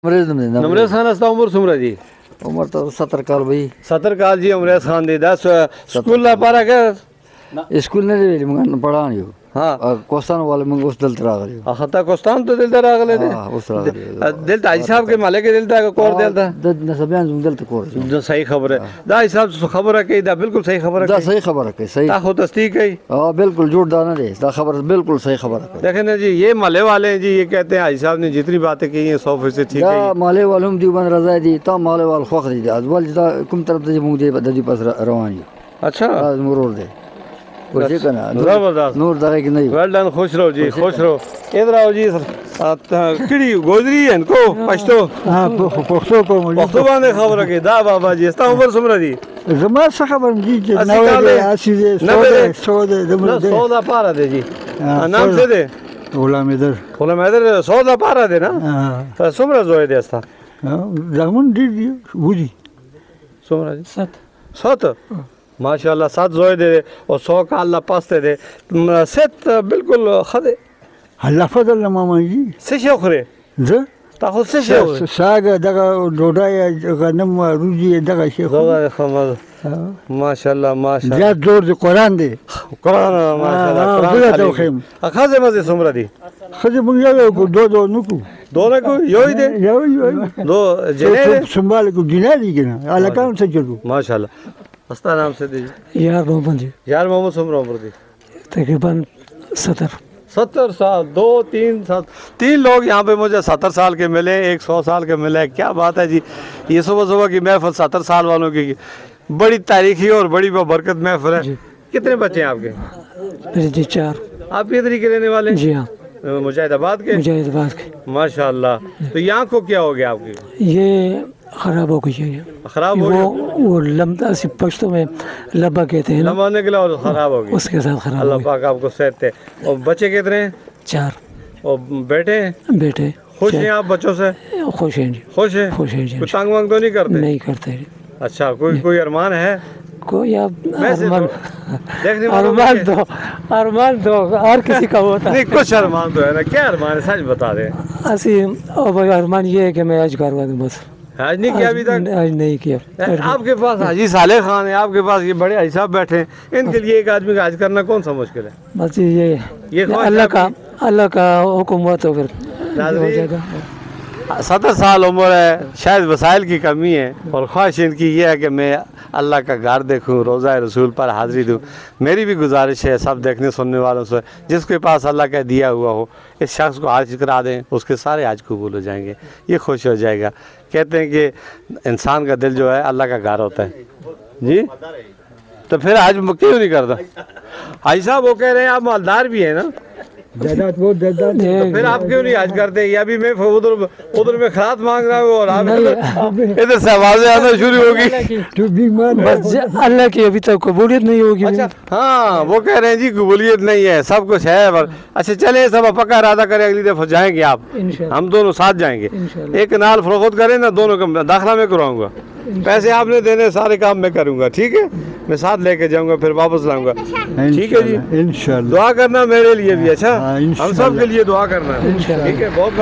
नमरेज खान अस्ता उम्र सुमरा जी उम्र तो 70 काल भाई 70 काल जी उमरेज खान दी 10 स्कूल ला पारा के स्कूल ने मंगन पढ़ा नहीं हाँ कोस्तान वाले मंग उस दल तरा गयो खता कोस्तान तो दिलदार आगले दे हां उस तरह दिल ताजी साहब के माले के दिल ता कोर दिल ता दद सबयान दल त कोर जो सही खबर है दा हिसाब से खबर है कि दा बिल्कुल सही खबर है दा सही खबर है सही ता हो तस्दीक है हां बिल्कुल झूठ दा ना रे दा खबर बिल्कुल सही खबर है देखें ना जी ये माले वाले हैं जी ये कहते हैं हाजी साहब ने जितनी बातें की हैं 100% ठीक है दा माले वालों दी बन रजा दी ता माले वाल खोख दी अजवल दा कुम तरफ दे मुंग दे ददी पास रवानी अच्छा मुरोर दे कोई कना जबरदस्त नूर दगे कि नहीं वेल डन खुश रहो जी खुश रहो इधर आओ जी किड़ी गोजरी है इनको पछतो हां पोखतो को पछतो बांधे खबर के दा बाबा जी इस्ता उम्र सुमरा जी जमा से खबर जी के नवे आसी दे 100 दे 100 दा पारा दे जी नाम से दे गुलाम इधर 100 दा पारा दे ना हां सुमरा जोए दे इस्ता जामुन दी बुजी सुमरा जी 7 माशाल्लाह 7 जोए दे और 100 का अल्लाह पास्ते दे सेत बिल्कुल खदे अल्लाह फजल मामा जी से शोखरे ज ताखो से शोखरे साग दगा डोडाया गनम रुजी दगा शेख दगा खमल माशाल्लाह माशाल्लाह या जोर दे कुरान दे कुरान माशाल्लाह कुरान तो खैम अखाजे मजे सुमरा दी खजे मुंगा को दो नुकु दोनों को योई दे यो दो जने संभाल को गिना दी के ना अल्लाह काम से चलो माशाल्लाह अस्ता नाम से दीजिए यार मोहम्मद जी यार मोहम्मद सुमरा उम्र दी तकरीबन 70 साल 2 3 7 3 लोग यहाँ पे मुझे 70 साल के मिले, एक 100 साल के मिले। क्या बात है जी, ये सुबह सुबह की महफिल 70 साल वालों की बड़ी तारीखी और बड़ी बरकत महफिल है। कितने बच्चे हैं आपके? जी 4। आप किधर के रहने वाले? जी हाँ, मुजाहिदाबाद के। मुजाहिदाबाद के। माशाल्लाह। तो यहाँ को क्या हो गया आपकी? ये खराब हो गई है। खराब हो गया? वो लम्बा सी पश्तो में लब्बा कहते हैं, लम्बाने के लिए, और खराब हो गई उसके साथ खराब। अल्लाह पाक आपको सेहत दे। और बच्चे कितने हैं? 4। और बेटे? बेटे। खुश हैं आप बच्चों से? खुश हैं जी। खुश हैं? खुश हैं जी। कुछ तंग वंग तो नहीं करते? नहीं करते जी। अच्छा, कोई अरमान है? कोई अरमान तो हर किसी का होता है। नहीं, कुछ अरमान तो है ना। क्या अरमान है, सच बता दे। अरमान ये है कि मैं आज करवा दूं बस। आज नहीं किया अभी तक? आज नहीं किया। आपके पास हाजी साले खान है, आपके पास ये बड़े हाजी साहब बैठे हैं, इनके लिए एक आदमी का आज करना कौन सा मुश्किल है? बस ये अल्लाह का हुक्म हुआ तो फिर हो जाएगा। 70 साल उम्र है, शायद वसाइल की कमी है, और ख्वाहिश इनकी ये है कि मैं अल्लाह का घर देखूं, रोज़ा रसूल पर हाज़िरी दूं। मेरी भी गुजारिश है सब देखने सुनने वालों से, जिसके पास अल्लाह का दिया हुआ हो, इस शख्स को हज करा दें, उसके सारे हज कबूल हो जाएंगे, ये खुश हो जाएगा। कहते हैं कि इंसान का दिल जो है अल्लाह का घर होता है जी। तो फिर हज क्यों नहीं करता? हाजी साहब वो कह रहे हैं आप मालदार भी हैं ना, जायदाद बहुत जायदाद। तो फिर आप क्यों नहीं हज करते? या अभी मैं उधर में खरात मांग रहा हूँ और आप इधर से आवाजें आना शुरू होगी। बस अल्लाह की अभी तक कबूलियत नहीं होगी। अच्छा, हाँ वो कह रहे हैं जी कबूलियत नहीं है, सब कुछ है पर। अच्छा चले, सब पक्का इरादा करें, अगली दफा जाएंगे आप, हम दोनों साथ जाएंगे। एक नाल फरोख्त करें ना, दोनों का दाखिला में करवाऊंगा, पैसे आपने देने, सारे काम मैं करूंगा, ठीक है? मैं साथ लेके जाऊंगा, फिर वापस लाऊंगा, ठीक है जी? इंशाल्लाह दुआ करना मेरे लिए भी। अच्छा, हम सब के लिए दुआ करना, ठीक है? बहुत